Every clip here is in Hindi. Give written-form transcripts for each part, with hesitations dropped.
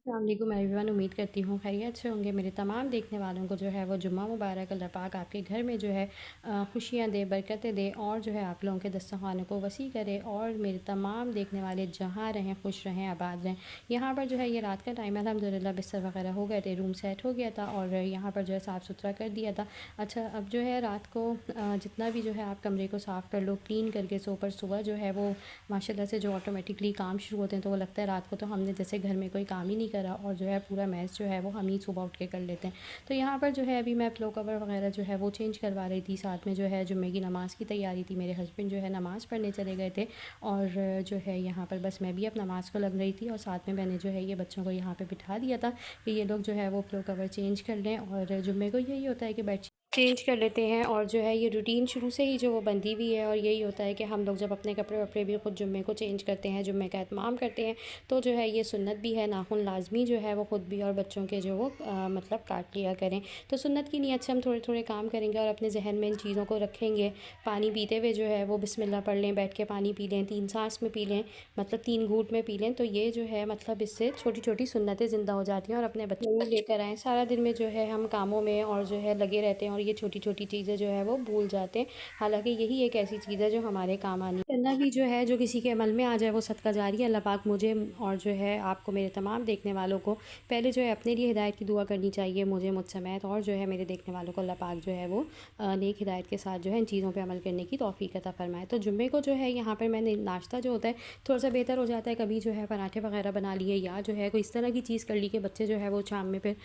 अस्सलामुअलैकुम एवरीवन। उम्मीद करती हूँ खैरियत से होंगे। मेरे तमाम देखने वालों को जो है वो जुम्मा मुबारक। अल्लाह पाक आपके घर में जो है खुशियाँ दे, बरकतें दे और जो है आप लोगों के दस्तरख़्वानों को वसी करे और मेरे तमाम देखने वाले जहाँ रहें, खुश रहें, आबाद रहें। यहाँ पर जो है ये रात का टाइम है, अल्हम्दुलिल्लाह बिस्तर वगैरह हो गए थे, रूम सेट हो गया था और यहाँ पर जो है साफ़ सुथरा कर दिया था। अच्छा, अब जो है रात को जितना भी जो है आप कमरे को साफ़ कर लो, क्लीन करके सो पर सुबह जो है वो माशाल्लाह से जो ऑटोमेटिकली काम शुरू होते हैं तो वो लगता है रात को तो हमने जैसे घर में कोई काम ही नहीं करा और जो है पूरा मैस जो है वो हम ही सुबह उठ के कर लेते हैं। तो यहाँ पर जो है अभी मैं फ़्लो कवर वगैरह जो है वो चेंज करवा रही थी, साथ में जो है जुम्मे की नमाज़ की तैयारी थी। मेरे हस्बैंड जो है नमाज़ पढ़ने चले गए थे और जो है यहाँ पर बस मैं भी अब नमाज़ को लग रही थी और साथ में मैंने जो है ये बच्चों को यहाँ पर बिठा दिया था कि ये लोग जो है वो फ़्लो कवर चेंज कर लें। और जुम्मे को यही होता है कि बेडशीट चेंज कर लेते हैं और जो है ये रूटीन शुरू से ही जो वो बंधी हुई है और यही होता है कि हम लोग जब अपने कपड़े वपड़े भी ख़ुद जुम्मे को चेंज करते हैं, जुम्मे का एहतमाम करते हैं, तो जो है ये सुन्नत भी है, नाखून लाजमी जो है वो ख़ुद भी और बच्चों के जो वो मतलब काट लिया करें। तो सुन्नत की नीयत से हम थोड़े थोड़े काम करेंगे और अपने जहन में इन चीज़ों को रखेंगे। पानी पीते हुए जो है वो बिस्मिल्लाह पढ़ लें, बैठ के पानी पी लें, 3 सांस में पी लें, मतलब 3 घूंट में पी लें। तो ये जो है मतलब इससे छोटी छोटी सुन्नतें ज़िंदा हो जाती हैं और अपने बच्चों को लेकर आएँ। सारा दिन में जो है हम कामों में और जो है लगे रहते हैं और ये छोटी छोटी चीज़ें जो है वो भूल जाते हैं। हालाँकि यही एक ऐसी चीज़ है जो हमारे काम आनी करना भी जो है, जो किसी के अमल में आ जाए वो सदका जारी है। अल्लाह पाक मुझे और जो है आपको, मेरे तमाम देखने वालों को पहले जो है अपने लिए हिदायत की दुआ करनी चाहिए, मुझे मुझ समेत, और जो है मेरे देखने वालों को अल्लाह पाक जो है वो नेक हिदायत के साथ जो है इन चीज़ों पे अमल करने की तौफ़ीक अता फ़रमाए। तो जुम्मे को जो है यहाँ पर मैंने नाश्ता जो होता है थोड़ा सा बेहतर हो जाता है। कभी जो है पराठे वगैरह बना लिए या जो है कोई इस तरह की चीज़ कर ली कि बच्चे जो है वो शाम में फिर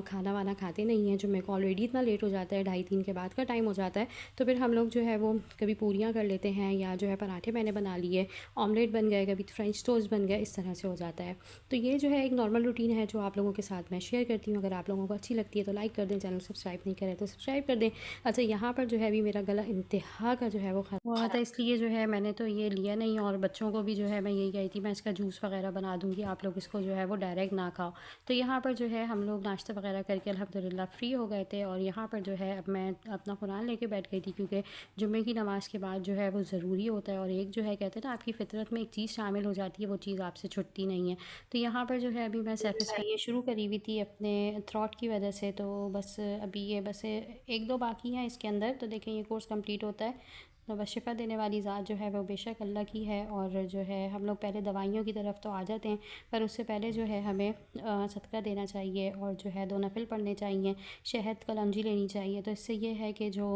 खाना वाना खाते नहीं हैं। जुम्मे को ऑलरेडी इतना लेट हो जाता है, 2:30-3 के बाद का टाइम हो जाता है। तो फिर हम लोग जो है वो कभी पूरियाँ कर लेते हैं या जो है पराठे मैंने बना लिए, ऑमलेट बन गए, कभी फ्रेंच टोस्ट बन गया, इस तरह से हो जाता है। तो ये जो है एक नॉर्मल रूटीन है जो आप लोगों के साथ मैं शेयर करती हूँ। अगर आप लोगों को अच्छी लगती है तो लाइक कर दें, चैनल सब्सक्राइब नहीं करें तो सब्सक्राइब कर दें। अच्छा, यहाँ पर जो है अभी मेरा गला इंतहा का जो है वो ख़राब हुआ था, इसलिए जो है मैंने तो ये लिया नहीं और बच्चों को भी जो है मैं यही कही थी मैं इसका जूस वगैरह बना दूँगी, आप लोग इसको जो है वो डायरेक्ट ना खाओ। तो यहाँ पर जो है हम लोग नाश्ता वगैरह करके अल्हम्दुलिल्लाह फ़्री हो गए थे और यहाँ पर जो है अब मैं अपना कुरान लेके बैठ गई थी क्योंकि जुम्मे की नमाज़ के बाद जो है वो ज़रूरी होता है और एक जो है कहते हैं ना आपकी फ़ितरत में एक चीज़ शामिल हो जाती है, वो चीज़ आपसे छुटती नहीं है। तो यहाँ पर जो है अभी मैं सैटिस्फाई ये शुरू करी हुई थी अपने थ्रॉट की वजह से, तो बस अभी ये बस 1-2 बाकी हैं इसके अंदर। तो देखें ये कोर्स कंप्लीट होता है तो बस शिफ़ा देने वाली ज़ात जो है वो बेशक अल्लाह की है। और जो है हम लोग पहले दवाइयों की तरफ तो आ जाते हैं, पर उससे पहले जो है हमें सदका देना चाहिए और जो है 2 नफ़िल पढ़ने चाहिए, शहद कलौंजी लेनी चाहिए। तो इससे ये है कि जो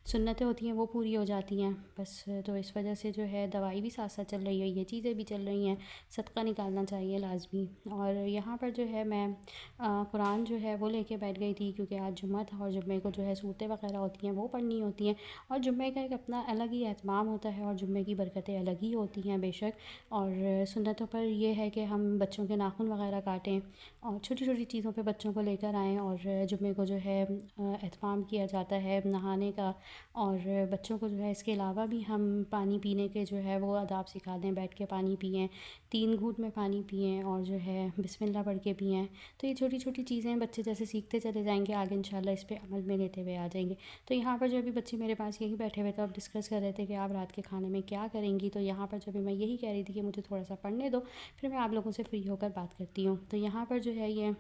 सुन्नतें होती हैं वो पूरी हो जाती हैं बस। तो इस वजह से जो है दवाई भी साथ साथ चल रही है, ये चीज़ें भी चल रही हैं, सदका निकालना चाहिए लाजमी। और यहाँ पर जो है मैं कुरान जो है वो लेके बैठ गई थी क्योंकि आज जुम्मा था और जुम्मे को जो है सूरतें वगैरह होती हैं वो पढ़नी होती हैं और जुम्मे का एक अपना अलग ही एहतमाम होता है और जुम्मे की बरकतें अलग ही होती हैं बेशक। और सुन्नतों पर ये है कि हम बच्चों के नाखून वगैरह काटें और छोटी छोटी चीज़ों पे बच्चों को लेकर आएँ और जुम्मे को जो है एहतमाम किया जाता है नहाने का। और बच्चों को जो है इसके अलावा भी हम पानी पीने के जो है वो आदाब सिखा दें, बैठ के पानी पिएँ, 3 घूंट में पानी पिएँ और जो है बिस्मिल्लाह पढ़ के पिएँ। तो ये छोटी छोटी चीज़ें बच्चे जैसे सीखते चले जाएंगे, आगे इंशाल्लाह इस पे अमल में लेते हुए आ जाएंगे। तो यहाँ पर जो अभी बच्चे मेरे पास यही बैठे हुए थे और डिस्कस कर रहे थे कि आप रात के खाने में क्या करेंगी। तो यहाँ पर जब मैं यही कह रही थी कि मुझे थोड़ा सा पढ़ने दो, फिर मैं आप लोगों से फ्री होकर बात करती हूँ। तो यहाँ पर जो है ये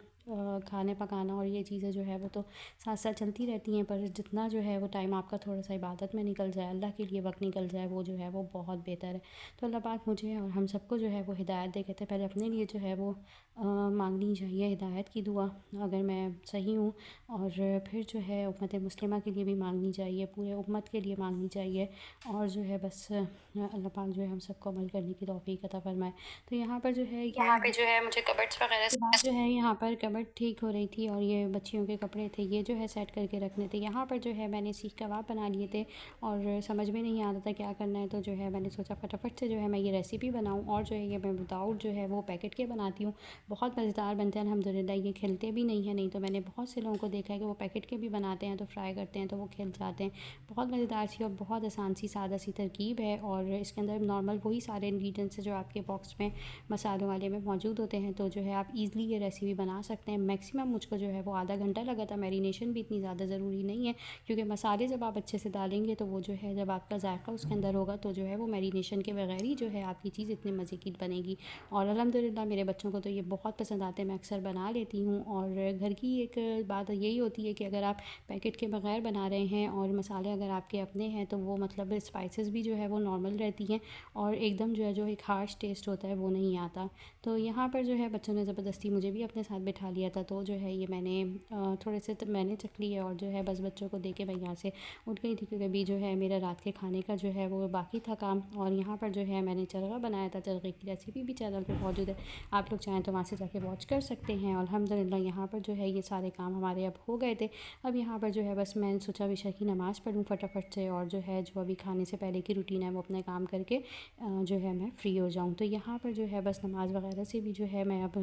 खाने पकाना और ये चीज़ें जो है वो तो साथ साथ चलती रहती हैं, पर जितना जो है वो टाइम आपका थोड़ा सा इबादत में निकल जाए, अल्लाह के लिए वक्त निकल जाए, वो जो है वो बहुत बेहतर है। तो अल्लाह पाक मुझे और हम सबको जो है वो हिदायत दे। कहते हैं पहले अपने लिए जो है वो मांगनी चाहिए हिदायत की दुआ, अगर मैं सही हूँ, और फिर जो है उम्मत मुस्लिमा के लिए भी मांगनी चाहिए, पूरे उम्मत के लिए मांगनी चाहिए और जो है बस अल्लाह पाक जो है हम सबको अमल करने की तौफ़ीक अता फ़रमाए। तो यहाँ पर जो है यहाँ पे जो है मुझे कबर्ड्स वगैरह से बात जो है यहाँ पर कबर्ड ठीक हो रही थी और ये बच्चियों के कपड़े थे ये जो है सेट करके रखने थे। यहाँ पर जो है मैंने सीख कबाब बना लिए थे और समझ में नहीं आता था क्या करना है, तो जो है मैंने सोचा फटाफट से जो है मैं ये रेसिपी बनाऊँ और जो है ये मैं विदाउट जो है वो पैकेट के बनाती हूँ, बहुत मज़ेदार बनते हैं अल्हम्दुलिल्लाह। ये खिलते भी नहीं है, नहीं तो मैंने बहुत से लोगों को देखा है कि वो पैकेट के भी बनाते हैं तो फ्राई करते हैं तो वो खिल जाते हैं। बहुत मज़ेदार सी और बहुत आसान सी सादा सी तरकीब है और इसके अंदर नॉर्मल वही सारे इंग्रेडिएंट्स जो आपके बॉक्स में मसालों वाले में मौजूद होते हैं। तो जो है आप ईज़िली ये रेसिपी बना सकते सकते हैं। मैक्सिमम मुझको जो है वो आधा घंटा लगा था। मैरिनेशन भी इतनी ज़्यादा ज़रूरी नहीं है, क्योंकि मसाले जब आप अच्छे से डालेंगे तो वो जो है जब आपका जायका उसके अंदर होगा तो जो है वो मैरिनेशन के बगैर ही जो है आपकी चीज़ इतनी मज़े की बनेगी। और अल्हम्दुलिल्लाह मेरे बच्चों को तो ये बहुत पसंद आते हैं, मैं अक्सर बना लेती हूँ। और घर की एक बात यही होती है कि अगर आप पैकेट के बगैर बना रहे हैं और मसाले अगर आपके अपने हैं तो वो मतलब स्पाइसेस भी जो है वो नॉर्मल रहती हैं और एकदम जो है जो एक हार्श टेस्ट होता है वो नहीं आता। तो यहाँ पर जो है बच्चों ने ज़बरदस्ती मुझे भी अपने साथ बिठा लिया था, तो जो है ये मैंने थोड़े से मैंने चख लिए और जो है बस बच्चों को दे के मैं यहाँ से उठ गई थी, क्योंकि अभी जो है मेरा रात के खाने का जो है वो बाकी था काम। और यहाँ पर जो है मैंने चरगा बनाया था, चरगे की रेसिपी भी चैनल पर मौजूद है, आप लोग चाहें तो वहाँ से जाके वॉच कर सकते हैं। और अल्हम्दुलिल्लाह यहाँ पर जो है ये सारे काम हमारे अब हो गए थे। अब यहाँ पर जो है बस मैंने सोचा विशा की नमाज़ पढ़ूँ फटाफट से, और जो है जो अभी खाने से पहले की रूटीन है वो अपने काम करके जो है मैं फ़्री हो जाऊँ। तो यहाँ पर जो है बस नमाज़ वगैरह से भी जो है मैं अब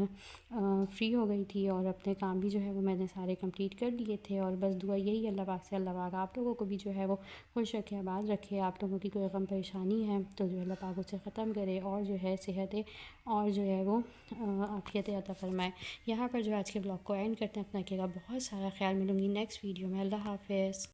फ़्री हो गई थी और अपने काम भी जो है वो मैंने सारे कंप्लीट कर लिए थे। और बस दुआ यही अल्लाह पाक से, अल्लाह पाक आप लोगों को भी जो है वो खुश रखे, आबाद रखे। आप लोगों की कोई गम परेशानी है तो जो अल्लाह पाक उसे ख़त्म करे और जो है सेहत और जो है वो आफियत अता फ़रमाए। यहाँ पर जो आज के ब्लॉग को एंड करते हैं। अपना रखिएगा बहुत सारा ख्याल, मिलूँगी नेक्स्ट वीडियो में। अल्लाह हाफ़िज़।